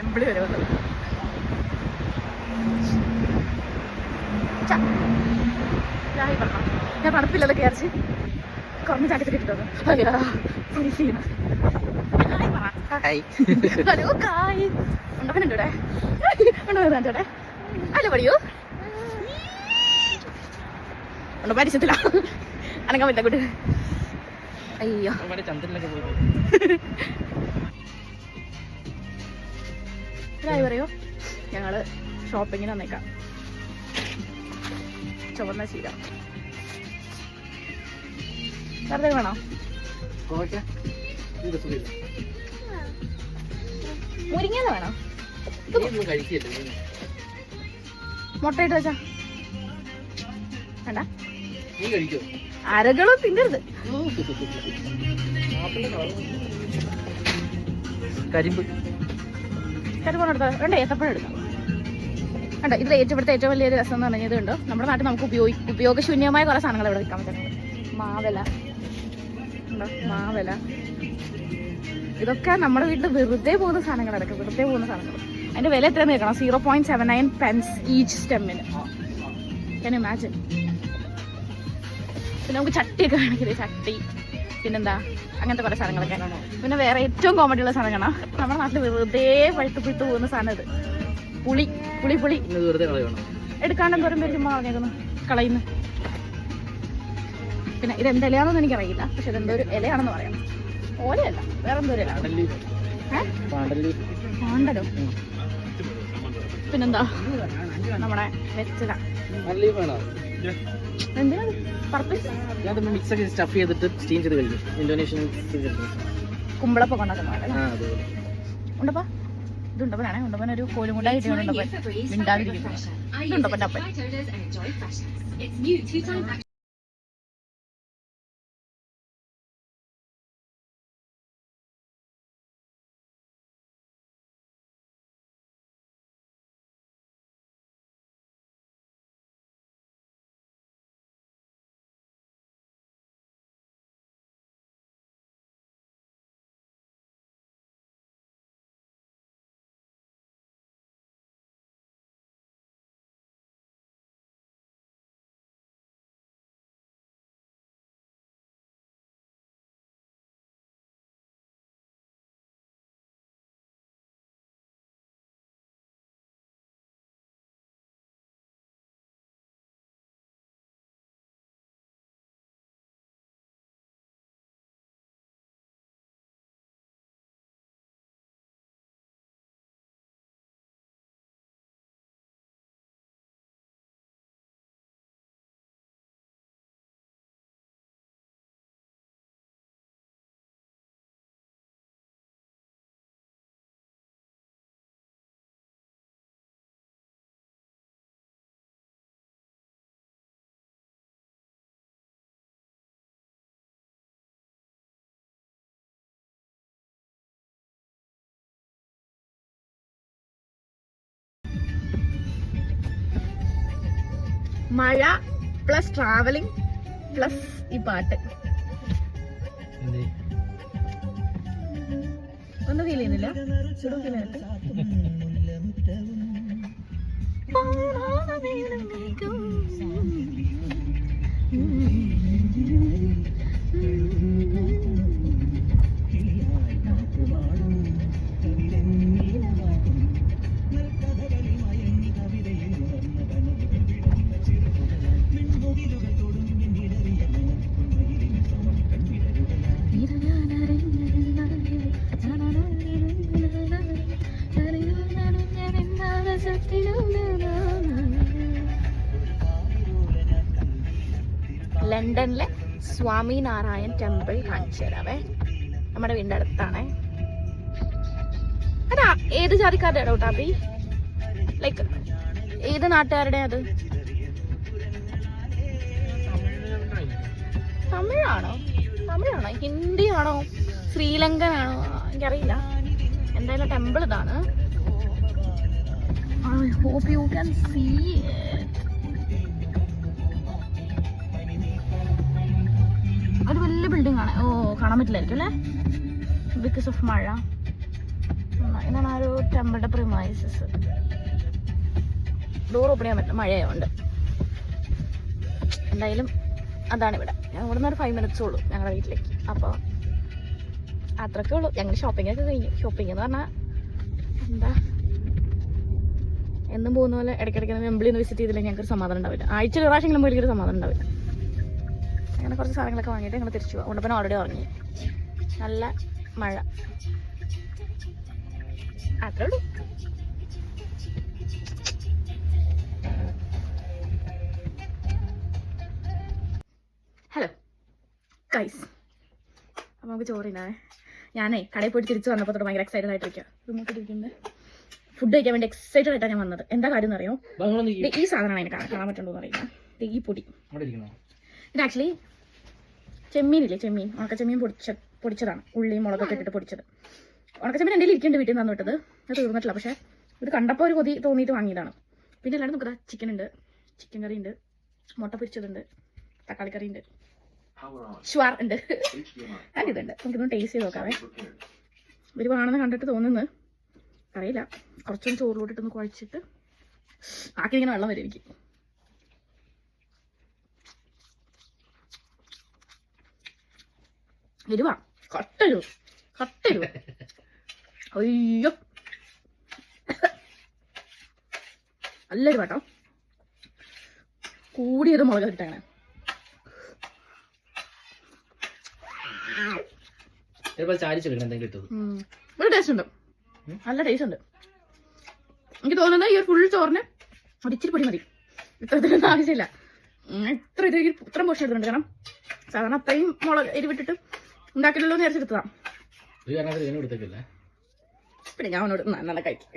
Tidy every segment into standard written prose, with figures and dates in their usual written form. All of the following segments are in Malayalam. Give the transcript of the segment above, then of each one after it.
ഇവിടെ വരെ വന്നത്. ഞാൻ തണുപ്പില്ലല്ലോ കയറിച്ച് കുറഞ്ഞ ജാക്കറ്റ് കിട്ടുന്നത്. ഹലോ കായ് ഉണ്ടപ്പനുണ്ട് ഇവിടെ ഉണ്ടോടെ അല്ല പറയൂ ഉണ്ടോ പരിചയത്തില്ല അനങ്ങാൻ പറ്റില്ല കൂട്ട്. അയ്യോ ഇതായി പറയോ ഞങ്ങള് ഷോപ്പിങ്ങിന് വന്നേക്കാം. ചുവന്ന ചീര വെറുതെ വേണോ? മുരിങ്ങല വേണോ? മുട്ടയിട്ട് വെച്ചാ വേണ്ട. അരകളും തിന്നരുത്. കരിമ്പ് എടുത്താൽ വേണ്ട. ഏത്തപ്പഴം എടുക്കാം. വേണ്ട. ഇതിൽ ഇവിടുത്തെ ഏറ്റവും വലിയൊരു രസം എന്ന് പറഞ്ഞത് ഉണ്ട്. നമ്മുടെ നാട്ടിൽ നമുക്ക് ഉപയോഗശൂന്യമായ കുറെ സാധനങ്ങൾ ഇവിടെ വിൽക്കാൻ പറ്റുന്നത്. മാവില ഉണ്ടോ? മാവില ഇതൊക്കെ നമ്മുടെ വീട്ടിൽ വെറുതെ പോകുന്ന സാധനങ്ങളൊക്കെ. വെറുതെ പോകുന്ന സാധനങ്ങൾ. അതിന്റെ വില എത്രയെന്ന് കേൾക്കണം. 0.79 pence ഈച്ച് സ്റ്റെമ്മിന്. Can you imagine? പിന്നെ നമുക്ക് ചട്ടിയൊക്കെ വേണമെങ്കിൽ ചട്ടി, പിന്നെന്താ അങ്ങനത്തെ കുറേ സാധനങ്ങളൊക്കെ. പിന്നെ വേറെ ഏറ്റവും കോമഡിയുള്ള സാധനങ്ങളാണ് നമ്മുടെ നാട്ടിൽ വെറുതെ പഴുത്ത് പോകുന്ന സാധനം. ഇത് പുളി പുളി പുളി എടുക്കാണ്ട് എന്തോരം പേര് ചുമ്മാ പറഞ്ഞേക്കുന്നു, കളയുന്നു. പിന്നെ ഇതെന്ത് ഇലയാണെന്ന് എനിക്കറിയില്ല. പക്ഷെ ഇതെന്തോ ഒരു ഇലയാണെന്ന് പറയാം. ഓലയല്ല, വേറെ എന്തോ ഒരു ഇല. പാണ്ടലോ? പിന്നെന്താ നമ്മുടെ വെച്ചില. കുമ്പളപ്പൊക്കെ ഉണ്ടാക്കുന്നതല്ലേ? ഉണ്ടപ്പാ. ഇതുണ്ടപ്പനാണേ. ഉണ്ടപ്പൻ ഒരു കോലുമുണ്ടായി കിട്ടിയുണ്ടപ്പൻ മിണ്ടാതിരിക്കുന്നു. ഇതുണ്ടപ്പൻ്റെ അപ്പൻ. മഴ പ്ലസ് ട്രാവലിംഗ് പ്ലസ് ഈ പാട്ട് ഒന്നും ഫീൽ ചെയ്യുന്നില്ല. ചൂടും ഫീൽ ചെയ്യുന്നില്ല. ലണ്ടനിലെ സ്വാമി നാരായൺ ടെമ്പിൾ കാണിച്ചു തരാവേ. നമ്മുടെ വീടിൻ്റെ അടുത്താണേ. അതാ ഏത് ജാതിക്കാരുടെ ഇടോ ടാപ്പി? ലൈക്ക് ഏത് നാട്ടുകാരുടെ അത്? തമിഴാണോ? ഹിന്ദിയാണോ? ശ്രീലങ്കനാണോ? എനിക്കറിയില്ല. എന്തായാലും ടെമ്പിൾ ഇതാണ്. I hope you can see it. ഒരു വലിയ ബിൽഡിംഗ് ആണ്. ഓ കാണാൻ പറ്റില്ലായിരിക്കും അല്ലേ, ബിക്കോസ് ഓഫ് മഴ. ഇതാണ് ആ ഒരു ടെമ്പിളിന്റെ പ്രിമൈസസ്. ഡോർ ഓപ്പൺ ചെയ്യാൻ പറ്റില്ല, മഴയായതുകൊണ്ട്. എന്തായാലും അതാണ് ഇവിടെ. ഇവിടെ നിന്ന് ഒരു 5 minutes ഉള്ളൂ ഞങ്ങളുടെ വീട്ടിലേക്ക്. അപ്പോൾ അത്രയൊക്കെ ഉള്ളൂ. ഞങ്ങൾ ഷോപ്പിംഗ് ഒക്കെ കഴിഞ്ഞു. ഷോപ്പിംഗ് എന്ന് പറഞ്ഞാൽ എന്താ, എന്നും പോകുന്ന പോലെ ഇടയ്ക്കിടയ്ക്ക് വെമ്പിളി ഒന്ന് വിസിറ്റ് ചെയ്തില്ലെങ്കിൽ ഞങ്ങൾക്ക് സമാധാനം ഉണ്ടാവില്ല. ആഴ്ചയിൽ ഒരു പ്രാവശ്യമെങ്കിലും പോയി ഒരു സമാധാനം ഉണ്ടാവില്ല. അങ്ങനെ കുറച്ച് സാധനങ്ങളൊക്കെ വാങ്ങിയിട്ട് ഞങ്ങൾ തിരിച്ചു പോകാം. ഉണ്ടപ്പന ഓൾറെഡി ഉറങ്ങി. നല്ല മഴ, അത്രേ ഉള്ളൂ. ഹലോ ഗൈസ്, അപ്പോൾ നമുക്ക് ചോറിനാവേ. ഞാനേ കടയിൽ പോയിട്ട് തിരിച്ച് വന്നപ്പോൾ തൊട്ട് ഭയങ്കര എക്സൈറ്റഡ് ആയിട്ടിരിക്കുക. ഇരിക്കുന്നത് ഫുഡ് കഴിക്കാൻ വേണ്ടി എക്സൈറ്റഡ് ആയിട്ടാണ് ഞാൻ വന്നത്. എന്താ കാര്യം എന്നറിയോ? ഈ സാധനമാണ് എനിക്ക് കാണാൻ പറ്റുള്ളൂ എന്ന് പറയുന്നത്. ഈ പൊടി ഇത് ആക്ച്വലി ചെമ്മീനില്ലേ, ചെമ്മീൻ, ഉണക്കച്ചെമ്മീൻ പൊടിച്ചതാണ്. ഉള്ളിയും മുളകൊക്കെ ഇട്ടിട്ട് പൊടിച്ചത്. ഉണക്കച്ചെമ്മീൻ എൻ്റെ ഇരിക്കേണ്ട വീട്ടിൽ നിന്ന് തന്നിട്ടത്. അത് തീർന്നിട്ടില്ല. പക്ഷേ ഇത് കണ്ടപ്പോൾ ഒരു കൊതി തോന്നിയിട്ട് വാങ്ങിയതാണ്. പിന്നെ അല്ലാണ്ട് നമുക്ക് ചിക്കൻ ഉണ്ട്, ചിക്കൻ കറി ഉണ്ട്, മുട്ട പൊരിച്ചതുണ്ട്, തക്കാളി കറി ഉണ്ട്, ഷ്വാർ ഉണ്ട്, അതിതുണ്ട്. നമുക്കിതൊന്ന് ടേസ്റ്റ് ചെയ്ത് നോക്കാവേ. ഒരുപാടാണെന്ന് കണ്ടിട്ട് തോന്നുന്നത് അറിയില്ല. കുറച്ചൊന്ന് ചോറിലോട്ടിട്ടൊന്ന് കുഴച്ചിട്ട് ആക്കിയിങ്ങനെ വെള്ളം വരും എനിക്ക്. വരുവാ കട്ടരു കട്ടരു. അയ്യോ നല്ലൊരു പാട്ടോ. കൂടിയത് മുളക് കിട്ടങ്ങനെ. ഒരു ടേസ്റ്റ് ഉണ്ട്, നല്ല ടേസ്റ്റ് ഉണ്ട്. എനിക്ക് തോന്നുന്നത് ഈ ഒരു ഫുൾ ചോറിന് ഒരിച്ചിരി പൊടി മതി. ഇത്രത്തിനൊന്നും ആവശ്യമില്ല. ഇത്രയും പോഷൻ എടുത്തിട്ടുണ്ട്. കാരണം സാധാരണ അത്രയും മുളക് എരിവിട്ടിട്ട് ഉണ്ടാക്കില്ലല്ലോ എന്ന് വിചാരിച്ചെടുത്തതാണ്. പിന്നെ ഞാൻ അവനോട് നല്ല കഴിക്കും.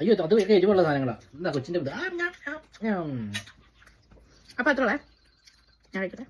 അയ്യോ അത് എരിവുള്ള സാധനങ്ങളാ. കൊച്ചിന്റെ അപ്പൊ അത്രയുള്ള ഞാൻ കഴിക്കട്ടെ.